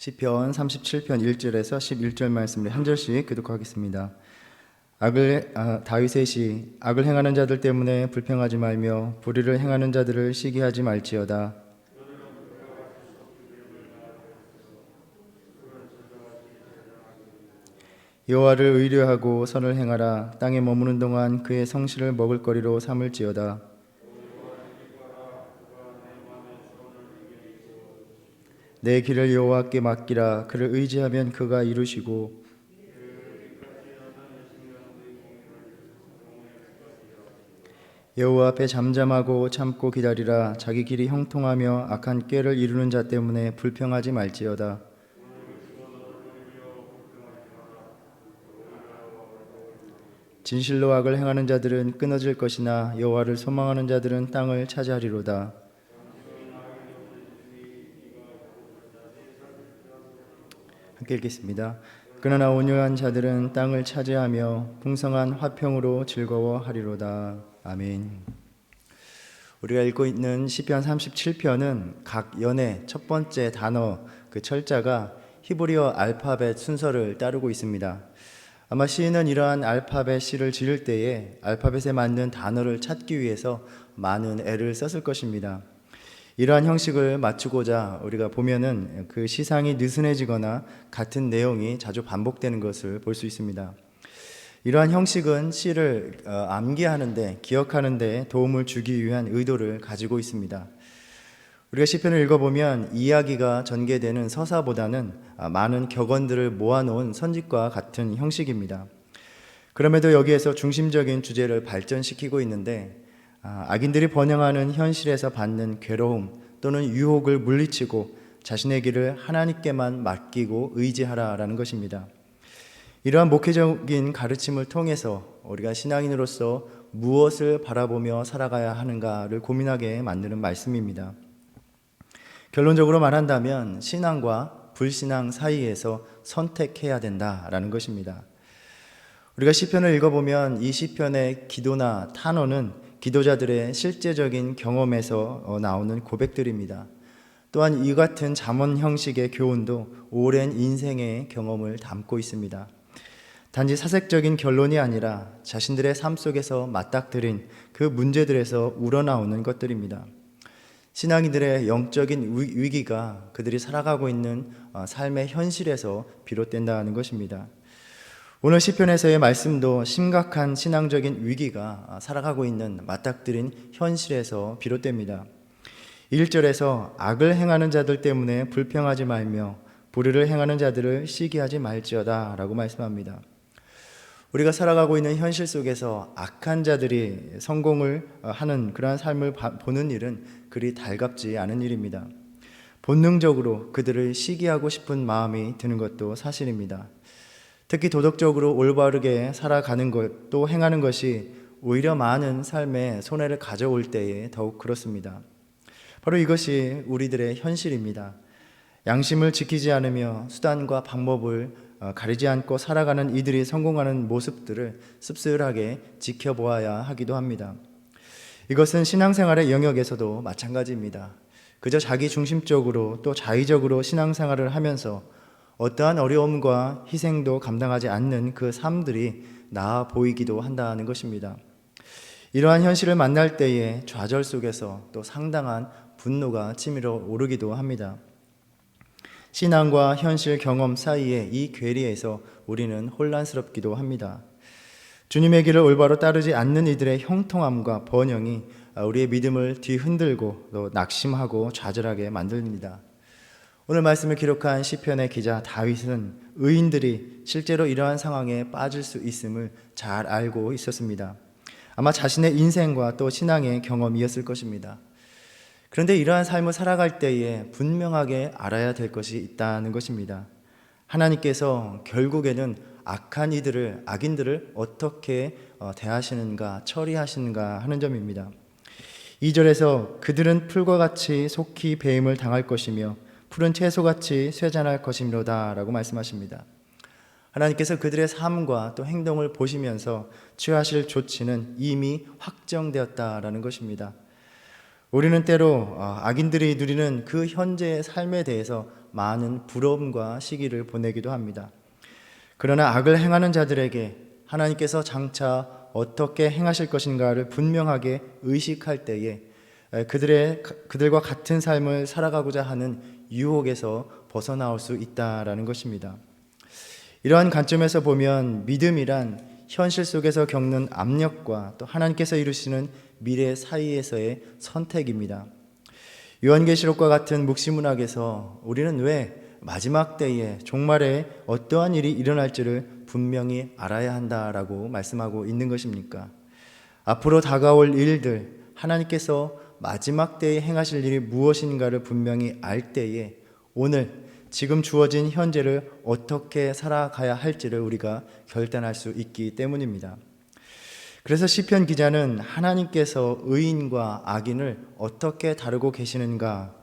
시편 37편 1절에서 11절 말씀을 한 절씩 교독하겠습니다. 다윗의 시. 악을 행하는 자들 때문에 불평하지 말며 불의를 행하는 자들을 시기하지 말지어다. 여호와를 의뢰하고 선을 행하라. 땅에 머무는 동안 그의 성실을 먹을거리로 삼을지어다. 내 길을 여호와께 맡기라. 그를 의지하면 그가 이루시고 여호와 앞에 잠잠하고 참고 기다리라. 자기 길이 형통하며 악한 꾀를 이루는 자 때문에 불평하지 말지어다. 진실로 악을 행하는 자들은 끊어질 것이나 여호와를 소망하는 자들은 땅을 차지하리로다. 함께 읽겠습니다. 그러나 온유한 자들은 땅을 차지하며 풍성한 화평으로 즐거워하리로다. 아멘. 우리가 읽고 있는 시편 37편은 각 연의 첫 번째 단어 그 철자가 히브리어 알파벳 순서를 따르고 있습니다. 아마 시인은 이러한 알파벳 시를 지을 때에 알파벳에 맞는 단어를 찾기 위해서 많은 애를 썼을 것입니다. 이러한 형식을 맞추고자 우리가 보면은 그 시상이 느슨해지거나 같은 내용이 자주 반복되는 것을 볼 수 있습니다. 이러한 형식은 시를 암기하는데, 기억하는데 도움을 주기 위한 의도를 가지고 있습니다. 우리가 시편을 읽어보면 이야기가 전개되는 서사보다는 많은 격언들을 모아놓은 선집과 같은 형식입니다. 그럼에도 여기에서 중심적인 주제를 발전시키고 있는데, 악인들이 번영하는 현실에서 받는 괴로움 또는 유혹을 물리치고 자신의 길을 하나님께만 맡기고 의지하라라는 것입니다. 이러한 목회적인 가르침을 통해서 우리가 신앙인으로서 무엇을 바라보며 살아가야 하는가를 고민하게 만드는 말씀입니다. 결론적으로 말한다면 신앙과 불신앙 사이에서 선택해야 된다라는 것입니다. 우리가 시편을 읽어보면 이 시편의 기도나 탄원은 기도자들의 실제적인 경험에서 나오는 고백들입니다. 또한 이 같은 잠언 형식의 교훈도 오랜 인생의 경험을 담고 있습니다. 단지 사색적인 결론이 아니라 자신들의 삶 속에서 맞닥뜨린 그 문제들에서 우러나오는 것들입니다. 신앙인들의 영적인 위기가 그들이 살아가고 있는 삶의 현실에서 비롯된다는 것입니다. 오늘 시편에서의 말씀도 심각한 신앙적인 위기가 살아가고 있는 맞닥뜨린 현실에서 비롯됩니다. 1절에서 악을 행하는 자들 때문에 불평하지 말며 불의를 행하는 자들을 시기하지 말지어다 라고 말씀합니다. 우리가 살아가고 있는 현실 속에서 악한 자들이 성공을 하는 그러한 삶을 보는 일은 그리 달갑지 않은 일입니다. 본능적으로 그들을 시기하고 싶은 마음이 드는 것도 사실입니다. 특히 도덕적으로 올바르게 살아가는 것, 또 행하는 것이 오히려 많은 삶에 손해를 가져올 때에 더욱 그렇습니다. 바로 이것이 우리들의 현실입니다. 양심을 지키지 않으며 수단과 방법을 가리지 않고 살아가는 이들이 성공하는 모습들을 씁쓸하게 지켜보아야 하기도 합니다. 이것은 신앙생활의 영역에서도 마찬가지입니다. 그저 자기 중심적으로 또 자의적으로 신앙생활을 하면서 어떠한 어려움과 희생도 감당하지 않는 그 삶들이 나아 보이기도 한다는 것입니다. 이러한 현실을 만날 때에 좌절 속에서 또 상당한 분노가 치밀어 오르기도 합니다. 신앙과 현실 경험 사이의 이 괴리에서 우리는 혼란스럽기도 합니다. 주님의 길을 올바로 따르지 않는 이들의 형통함과 번영이 우리의 믿음을 뒤흔들고 또 낙심하고 좌절하게 만듭니다. 오늘 말씀을 기록한 시편의 기자 다윗은 의인들이 실제로 이러한 상황에 빠질 수 있음을 잘 알고 있었습니다. 아마 자신의 인생과 또 신앙의 경험이었을 것입니다. 그런데 이러한 삶을 살아갈 때에 분명하게 알아야 될 것이 있다는 것입니다. 하나님께서 결국에는 악한 이들을, 악인들을 어떻게 대하시는가, 처리하시는가 하는 점입니다. 2절에서 그들은 풀과 같이 속히 배임을 당할 것이며 푸른 채소같이 쇠잔할 것이로다 라고 말씀하십니다. 하나님께서 그들의 삶과 또 행동을 보시면서 취하실 조치는 이미 확정되었다라는 것입니다. 우리는 때로 악인들이 누리는 그 현재의 삶에 대해서 많은 부러움과 시기를 보내기도 합니다. 그러나 악을 행하는 자들에게 하나님께서 장차 어떻게 행하실 것인가를 분명하게 의식할 때에 그들과 같은 삶을 살아가고자 하는 유혹에서 벗어나올 수 있다라는 것입니다. 이러한 관점에서 보면 믿음이란 현실 속에서 겪는 압력과 또 하나님께서 이루시는 미래 사이에서의 선택입니다. 요한계시록과 같은 묵시문학에서 우리는 왜 마지막 때에 종말에 어떠한 일이 일어날지를 분명히 알아야 한다라고 말씀하고 있는 것입니까? 앞으로 다가올 일들, 하나님께서 마지막 때에 행하실 일이 무엇인가를 분명히 알 때에 오늘 지금 주어진 현재를 어떻게 살아가야 할지를 우리가 결단할 수 있기 때문입니다. 그래서 시편 기자는 하나님께서 의인과 악인을 어떻게 다루고 계시는가,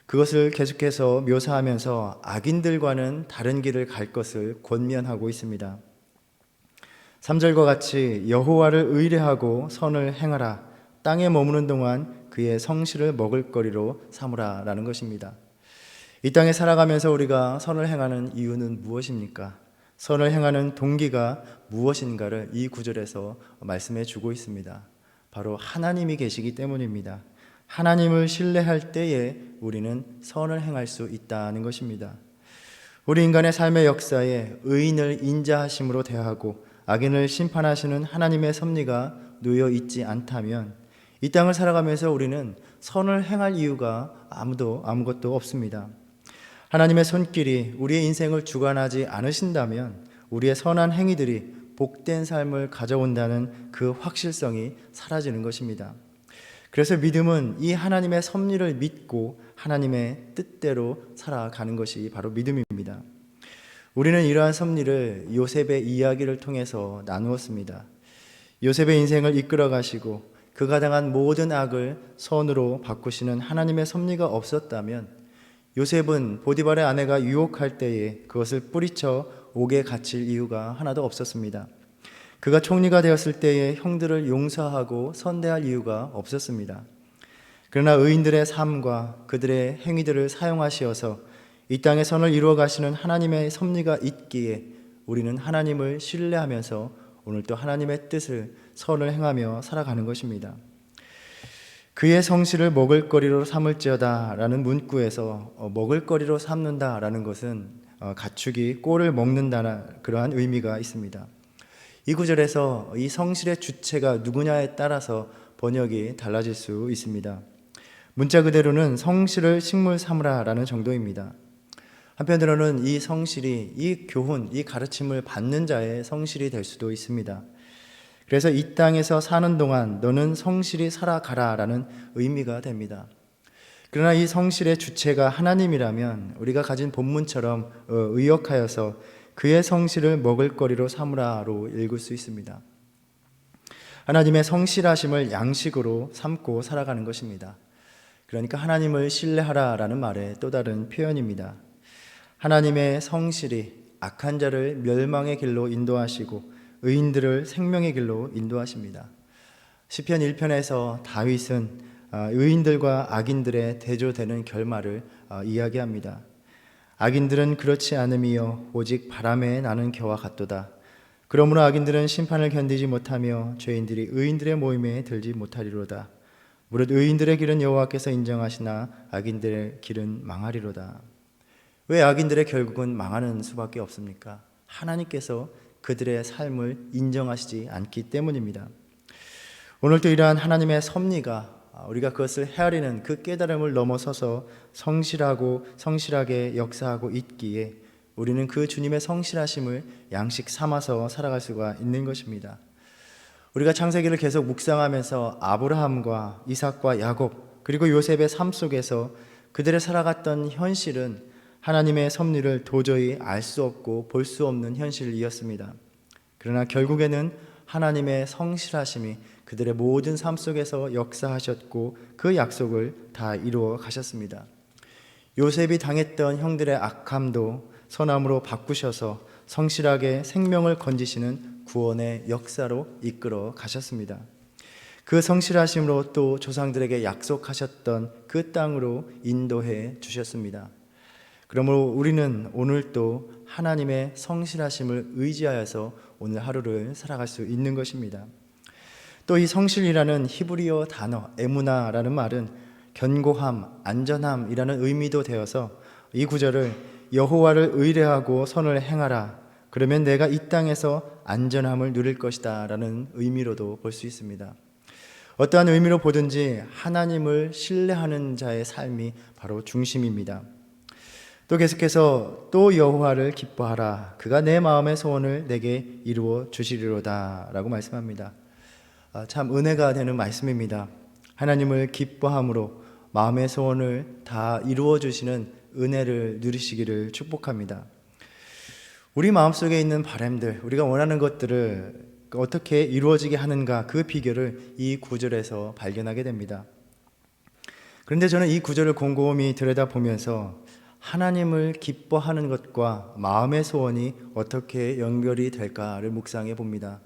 그것을 계속해서 묘사하면서 악인들과는 다른 길을 갈 것을 권면하고 있습니다. 3절과 같이 여호와를 의뢰하고 선을 행하라, 땅에 머무는 동안 그의 성실을 먹을거리로 삼으라 라는 것입니다. 이 땅에 살아가면서 우리가 선을 행하는 이유는 무엇입니까? 선을 행하는 동기가 무엇인가를 이 구절에서 말씀해 주고 있습니다. 바로 하나님이 계시기 때문입니다. 하나님을 신뢰할 때에 우리는 선을 행할 수 있다는 것입니다. 우리 인간의 삶의 역사에 의인을 인자하심으로 대하고 악인을 심판하시는 하나님의 섭리가 놓여 있지 않다면 이 땅을 살아가면서 우리는 선을 행할 이유가 아무것도 없습니다. 하나님의 손길이 우리의 인생을 주관하지 않으신다면 우리의 선한 행위들이 복된 삶을 가져온다는 그 확실성이 사라지는 것입니다. 그래서 믿음은 이 하나님의 섭리를 믿고 하나님의 뜻대로 살아가는 것이 바로 믿음입니다. 우리는 이러한 섭리를 요셉의 이야기를 통해서 나누었습니다. 요셉의 인생을 이끌어 가시고 그가 당한 모든 악을 선으로 바꾸시는 하나님의 섭리가 없었다면 요셉은 보디발의 아내가 유혹할 때에 그것을 뿌리쳐 옥에 갇힐 이유가 하나도 없었습니다. 그가 총리가 되었을 때에 형들을 용서하고 선대할 이유가 없었습니다. 그러나 의인들의 삶과 그들의 행위들을 사용하시어서 이 땅에 선을 이루어 가시는 하나님의 섭리가 있기에 우리는 하나님을 신뢰하면서 오늘 또 하나님의 뜻을 선을 행하며 살아가는 것입니다. 그의 성실을 먹을거리로 삼을지어다 라는 문구에서 먹을거리로 삼는다 라는 것은 가축이 꼴을 먹는다는 그러한 의미가 있습니다. 이 구절에서 이 성실의 주체가 누구냐에 따라서 번역이 달라질 수 있습니다. 문자 그대로는 성실을 식물 삼으라 라는 정도입니다. 한편으로는 이 성실이 이 교훈, 이 가르침을 받는 자의 성실이 될 수도 있습니다. 그래서 이 땅에서 사는 동안 너는 성실히 살아가라 라는 의미가 됩니다. 그러나 이 성실의 주체가 하나님이라면 우리가 가진 본문처럼 의역하여서 그의 성실을 먹을거리로 삼으라로 읽을 수 있습니다. 하나님의 성실하심을 양식으로 삼고 살아가는 것입니다. 그러니까 하나님을 신뢰하라라는 말의 또 다른 표현입니다. 하나님의 성실이 악한 자를 멸망의 길로 인도하시고 의인들을 생명의 길로 인도하십니다. 시편 1편에서 다윗은 의인들과 악인들의 대조되는 결말을 이야기합니다. 악인들은 그렇지 않음이요 오직 바람에 나는 겨와 같도다. 그러므로 악인들은 심판을 견디지 못하며 죄인들이 의인들의 모임에 들지 못하리로다. 무릇 의인들의 길은 여호와께서 인정하시나 악인들의 길은 망하리로다. 왜 악인들의 결국은 망하는 수밖에 없습니까? 하나님께서 그들의 삶을 인정하시지 않기 때문입니다. 오늘도 이러한 하나님의 섭리가 우리가 그것을 헤아리는 그 깨달음을 넘어서서 성실하게 역사하고 있기에 우리는 그 주님의 성실하심을 양식 삼아서 살아갈 수가 있는 것입니다. 우리가 창세기를 계속 묵상하면서 아브라함과 이삭과 야곱 그리고 요셉의 삶 속에서 그들의 살아갔던 현실은 하나님의 섭리를 도저히 알 수 없고 볼 수 없는 현실이었습니다. 그러나 결국에는 하나님의 성실하심이 그들의 모든 삶 속에서 역사하셨고 그 약속을 다 이루어 가셨습니다. 요셉이 당했던 형들의 악함도 선함으로 바꾸셔서 성실하게 생명을 건지시는 구원의 역사로 이끌어 가셨습니다. 그 성실하심으로 또 조상들에게 약속하셨던 그 땅으로 인도해 주셨습니다. 그러므로 우리는 오늘 또 하나님의 성실하심을 의지하여서 오늘 하루를 살아갈 수 있는 것입니다. 또 이 성실이라는 히브리어 단어 에무나라는 말은 견고함, 안전함이라는 의미도 되어서 이 구절을 여호와를 의뢰하고 선을 행하라, 그러면 내가 이 땅에서 안전함을 누릴 것이다 라는 의미로도 볼 수 있습니다. 어떠한 의미로 보든지 하나님을 신뢰하는 자의 삶이 바로 중심입니다. 또 계속해서 또 여호와를 기뻐하라, 그가 내 마음의 소원을 내게 이루어 주시리로다 라고 말씀합니다. 참 은혜가 되는 말씀입니다. 하나님을 기뻐함으로 마음의 소원을 다 이루어 주시는 은혜를 누리시기를 축복합니다. 우리 마음속에 있는 바람들, 우리가 원하는 것들을 어떻게 이루어지게 하는가, 그 비결을 이 구절에서 발견하게 됩니다. 그런데 저는 이 구절을 곰곰이 들여다보면서 하나님을 기뻐하는 것과 마음의 소원이 어떻게 연결이 될까를 묵상해 봅니다.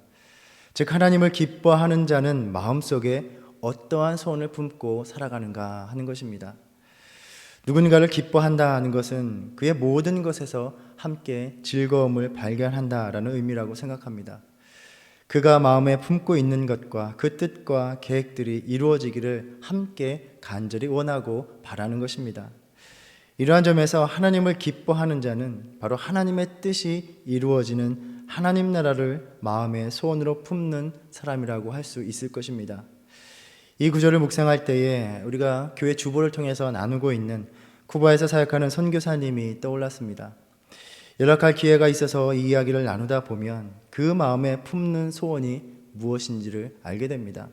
즉, 하나님을 기뻐하는 자는 마음속에 어떠한 소원을 품고 살아가는가 하는 것입니다. 누군가를 기뻐한다 는 것은 그의 모든 것에서 함께 즐거움을 발견한다라는 의미라고 생각합니다. 그가 마음에 품고 있는 것과 그 뜻과 계획들이 이루어지기를 함께 간절히 원하고 바라는 것입니다. 이러한 점에서 하나님을 기뻐하는 자는 바로 하나님의 뜻이 이루어지는 하나님 나라를 마음의 소원으로 품는 사람이라고 할 수 있을 것입니다. 이 구절을 묵상할 때에 우리가 교회 주보를 통해서 나누고 있는 쿠바에서 사역하는 선교사님이 떠올랐습니다. 연락할 기회가 있어서 이 이야기를 나누다 보면 그 마음에 품는 소원이 무엇인지를 알게 됩니다.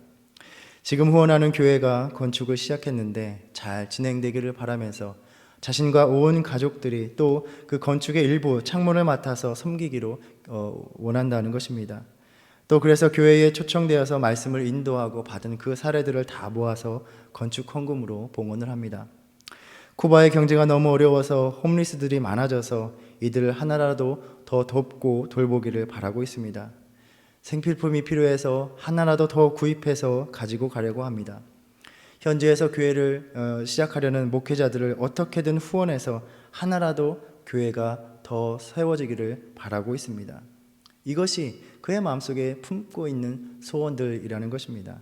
지금 후원하는 교회가 건축을 시작했는데 잘 진행되기를 바라면서 자신과 온 가족들이 또 그 건축의 일부 창문을 맡아서 섬기기로 원한다는 것입니다. 또 그래서 교회에 초청되어서 말씀을 인도하고 받은 그 사례들을 다 모아서 건축 헌금으로 봉헌을 합니다. 쿠바의 경제가 너무 어려워서 홈리스들이 많아져서 이들을 하나라도 더 돕고 돌보기를 바라고 있습니다. 생필품이 필요해서 하나라도 더 구입해서 가지고 가려고 합니다. 현지에서 교회를 시작하려는 목회자들을 어떻게든 후원해서 하나라도 교회가 더 세워지기를 바라고 있습니다. 이것이 그의 마음속에 품고 있는 소원들이라는 것입니다.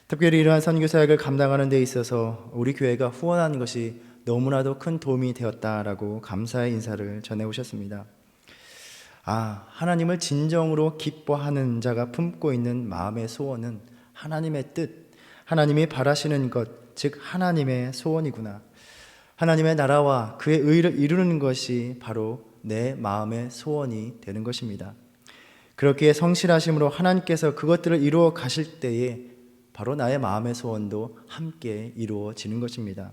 특별히 이러한 선교 사역을 감당하는 데 있어서 우리 교회가 후원한 것이 너무나도 큰 도움이 되었다라고 감사의 인사를 전해오셨습니다. 하나님을 진정으로 기뻐하는 자가 품고 있는 마음의 소원은 하나님의 뜻, 하나님이 바라시는 것, 즉 하나님의 소원이구나. 하나님의 나라와 그의 의를 이루는 것이 바로 내 마음의 소원이 되는 것입니다. 그렇기에 성실하심으로 하나님께서 그것들을 이루어 가실 때에 바로 나의 마음의 소원도 함께 이루어지는 것입니다.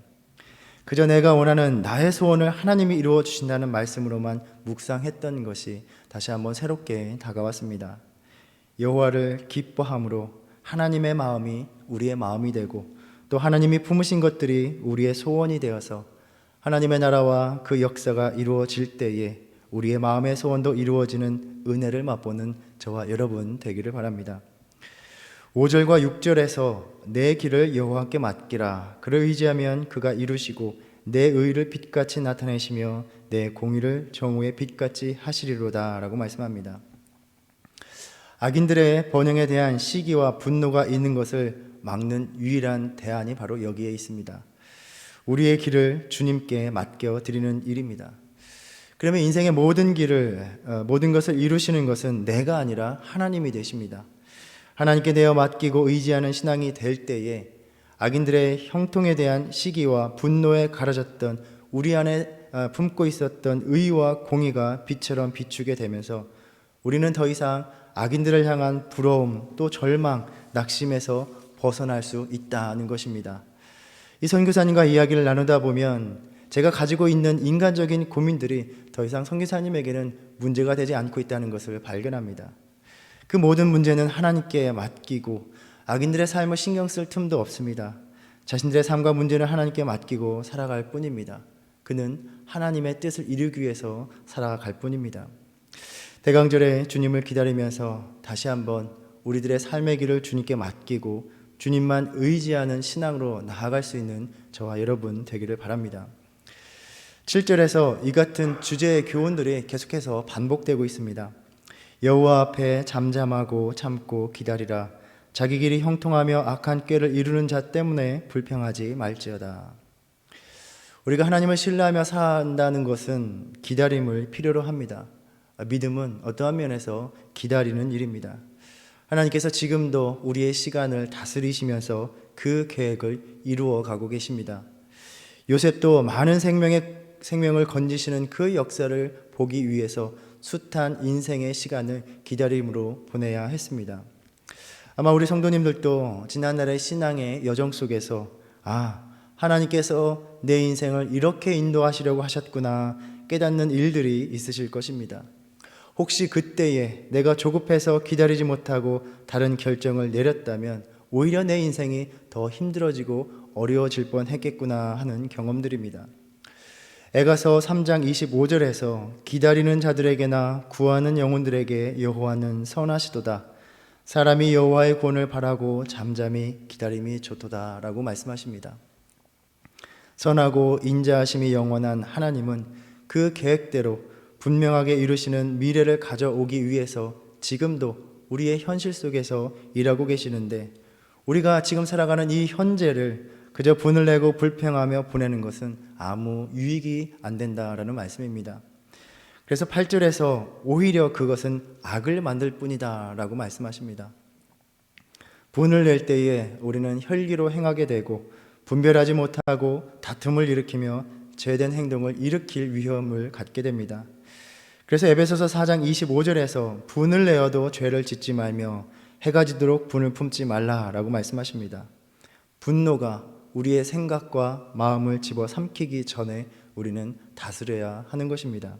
그저 내가 원하는 나의 소원을 하나님이 이루어 주신다는 말씀으로만 묵상했던 것이 다시 한번 새롭게 다가왔습니다. 여호와를 기뻐함으로 하나님의 마음이 우리의 마음이 되고 또 하나님이 품으신 것들이 우리의 소원이 되어서 하나님의 나라와 그 역사가 이루어질 때에 우리의 마음의 소원도 이루어지는 은혜를 맛보는 저와 여러분 되기를 바랍니다. 5절과 6절에서 내 길을 여호와께 맡기라, 그를 의지하면 그가 이루시고 내 의를 빛같이 나타내시며 내 공의를 정오의 빛같이 하시리로다 라고 말씀합니다. 악인들의 번영에 대한 시기와 분노가 있는 것을 막는 유일한 대안이 바로 여기에 있습니다. 우리의 길을 주님께 맡겨드리는 일입니다. 그러면 인생의 모든 것을 이루시는 것은 내가 아니라 하나님이 되십니다. 하나님께 내어 맡기고 의지하는 신앙이 될 때에 악인들의 형통에 대한 시기와 분노에 가려졌던 우리 안에 품고 있었던 의와 공의가 빛처럼 비추게 되면서 우리는 더 이상 악인들을 향한 부러움, 또 절망, 낙심에서 벗어날 수 있다는 것입니다. 이 선교사님과 이야기를 나누다 보면 제가 가지고 있는 인간적인 고민들이 더 이상 선교사님에게는 문제가 되지 않고 있다는 것을 발견합니다. 그 모든 문제는 하나님께 맡기고 악인들의 삶을 신경 쓸 틈도 없습니다. 자신들의 삶과 문제는 하나님께 맡기고 살아갈 뿐입니다. 그는 하나님의 뜻을 이루기 위해서 살아갈 뿐입니다. 대강절에 주님을 기다리면서 다시 한번 우리들의 삶의 길을 주님께 맡기고 주님만 의지하는 신앙으로 나아갈 수 있는 저와 여러분 되기를 바랍니다. 7절에서 이 같은 주제의 교훈들이 계속해서 반복되고 있습니다. 여호와 앞에 잠잠하고 참고 기다리라. 자기 길이 형통하며 악한 꾀를 이루는 자 때문에 불평하지 말지어다. 우리가 하나님을 신뢰하며 산다는 것은 기다림을 필요로 합니다. 믿음은 어떠한 면에서 기다리는 일입니다. 하나님께서 지금도 우리의 시간을 다스리시면서 그 계획을 이루어 가고 계십니다. 요셉도 많은 생명을 건지시는 그 역사를 보기 위해서 숱한 인생의 시간을 기다림으로 보내야 했습니다. 아마 우리 성도님들도 지난날의 신앙의 여정 속에서 하나님께서 내 인생을 이렇게 인도하시려고 하셨구나 깨닫는 일들이 있으실 것입니다. 혹시 그때에 내가 조급해서 기다리지 못하고 다른 결정을 내렸다면 오히려 내 인생이 더 힘들어지고 어려워질 뻔했겠구나 하는 경험들입니다. 에가서 3장 25절에서 기다리는 자들에게나 구하는 영혼들에게 여호와는 선하시도다. 사람이 여호와의 구원을 바라고 잠잠히 기다림이 좋도다 라고 말씀하십니다. 선하고 인자하심이 영원한 하나님은 그 계획대로 분명하게 이루시는 미래를 가져오기 위해서 지금도 우리의 현실 속에서 일하고 계시는데, 우리가 지금 살아가는 이 현재를 그저 분을 내고 불평하며 보내는 것은 아무 유익이 안 된다라는 말씀입니다. 그래서 8절에서 오히려 그것은 악을 만들 뿐이다 라고 말씀하십니다. 분을 낼 때에 우리는 혈기로 행하게 되고 분별하지 못하고 다툼을 일으키며 죄된 행동을 일으킬 위험을 갖게 됩니다. 그래서 에베소서 4장 25절에서 분을 내어도 죄를 짓지 말며 해가 지도록 분을 품지 말라라고 말씀하십니다. 분노가 우리의 생각과 마음을 집어삼키기 전에 우리는 다스려야 하는 것입니다.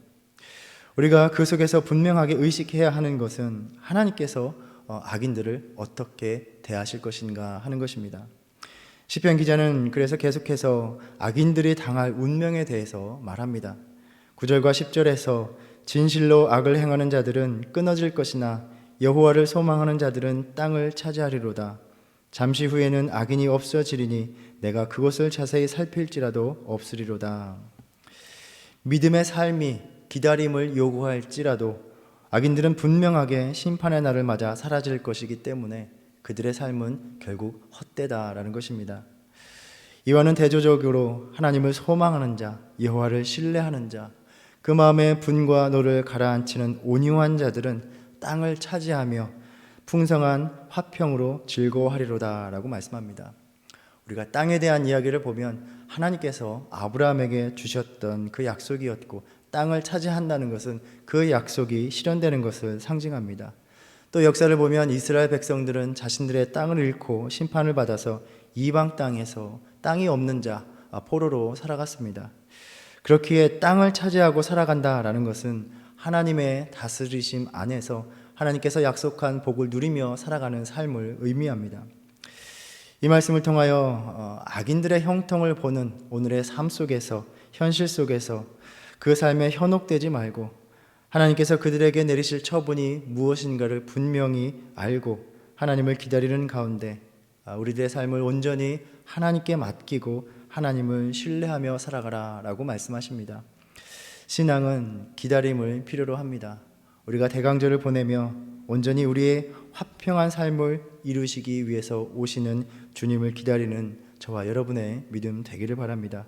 우리가 그 속에서 분명하게 의식해야 하는 것은 하나님께서 악인들을 어떻게 대하실 것인가 하는 것입니다. 시편 기자는 그래서 계속해서 악인들이 당할 운명에 대해서 말합니다. 9절과 10절에서 진실로 악을 행하는 자들은 끊어질 것이나 여호와를 소망하는 자들은 땅을 차지하리로다. 잠시 후에는 악인이 없어지리니 내가 그것을 자세히 살필지라도 없으리로다. 믿음의 삶이 기다림을 요구할지라도 악인들은 분명하게 심판의 날을 맞아 사라질 것이기 때문에 그들의 삶은 결국 헛되다라는 것입니다. 이와는 대조적으로 하나님을 소망하는 자, 여호와를 신뢰하는 자, 그 마음의 분과 노를 가라앉히는 온유한 자들은 땅을 차지하며 풍성한 화평으로 즐거워하리로다 라고 말씀합니다. 우리가 땅에 대한 이야기를 보면 하나님께서 아브라함에게 주셨던 그 약속이었고, 땅을 차지한다는 것은 그 약속이 실현되는 것을 상징합니다. 또 역사를 보면 이스라엘 백성들은 자신들의 땅을 잃고 심판을 받아서 이방 땅에서 땅이 없는 자, 포로로 살아갔습니다. 그렇기에 땅을 차지하고 살아간다라는 것은 하나님의 다스리심 안에서 하나님께서 약속한 복을 누리며 살아가는 삶을 의미합니다. 이 말씀을 통하여 악인들의 형통을 보는 오늘의 삶 속에서, 현실 속에서 그 삶에 현혹되지 말고 하나님께서 그들에게 내리실 처분이 무엇인가를 분명히 알고 하나님을 기다리는 가운데 우리들의 삶을 온전히 하나님께 맡기고 하나님을 신뢰하며 살아가라 라고 말씀하십니다. 신앙은 기다림을 필요로 합니다. 우리가 대강절을 보내며 온전히 우리의 화평한 삶을 이루시기 위해서 오시는 주님을 기다리는 저와 여러분의 믿음 되기를 바랍니다.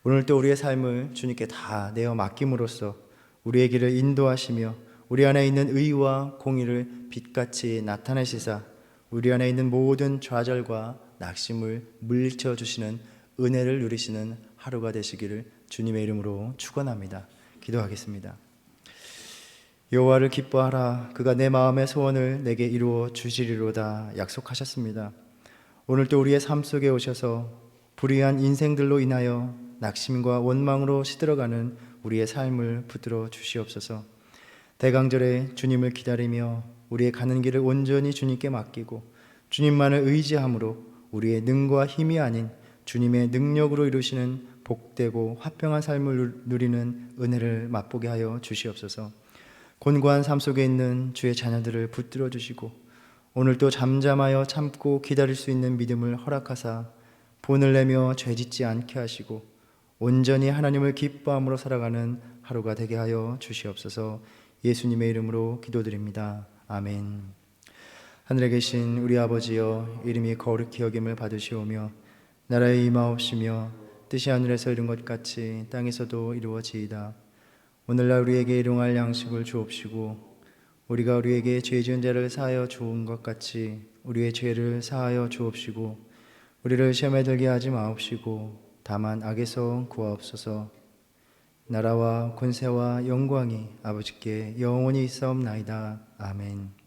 오늘 또 우리의 삶을 주님께 다 내어 맡김으로써 우리의 길을 인도하시며 우리 안에 있는 의와 공의를 빛같이 나타내시사 우리 안에 있는 모든 좌절과 낙심을 물리쳐 주시는 은혜를 누리시는 하루가 되시기를 주님의 이름으로 축원합니다. 기도하겠습니다. 여호와를 기뻐하라. 그가 내 마음의 소원을 내게 이루어 주시리로다 약속하셨습니다. 오늘 또 우리의 삶 속에 오셔서 불의한 인생들로 인하여 낙심과 원망으로 시들어가는 우리의 삶을 붙들어 주시옵소서. 대강절에 주님을 기다리며 우리의 가는 길을 온전히 주님께 맡기고 주님만을 의지함으로 우리의 능과 힘이 아닌 주님의 능력으로 이루시는 복되고 화평한 삶을 누리는 은혜를 맛보게 하여 주시옵소서. 곤고한 삶 속에 있는 주의 자녀들을 붙들어 주시고 오늘도 잠잠하여 참고 기다릴 수 있는 믿음을 허락하사 본을 내며 죄짓지 않게 하시고 온전히 하나님을 기뻐함으로 살아가는 하루가 되게 하여 주시옵소서. 예수님의 이름으로 기도드립니다. 아멘. 하늘에 계신 우리 아버지여, 이름이 거룩히 여김을 받으시오며 나라의 임하옵시며 뜻이 하늘에서 이룬 것 같이 땅에서도 이루어지이다. 오늘날 우리에게 일용할 양식을 주옵시고 우리가 우리에게 죄 지은 자를 사하여 주은 것 같이 우리의 죄를 사하여 주옵시고 우리를 시험에 들게 하지 마옵시고 다만 악에서 구하옵소서. 나라와 권세와 영광이 아버지께 영원히 있사옵나이다. 아멘.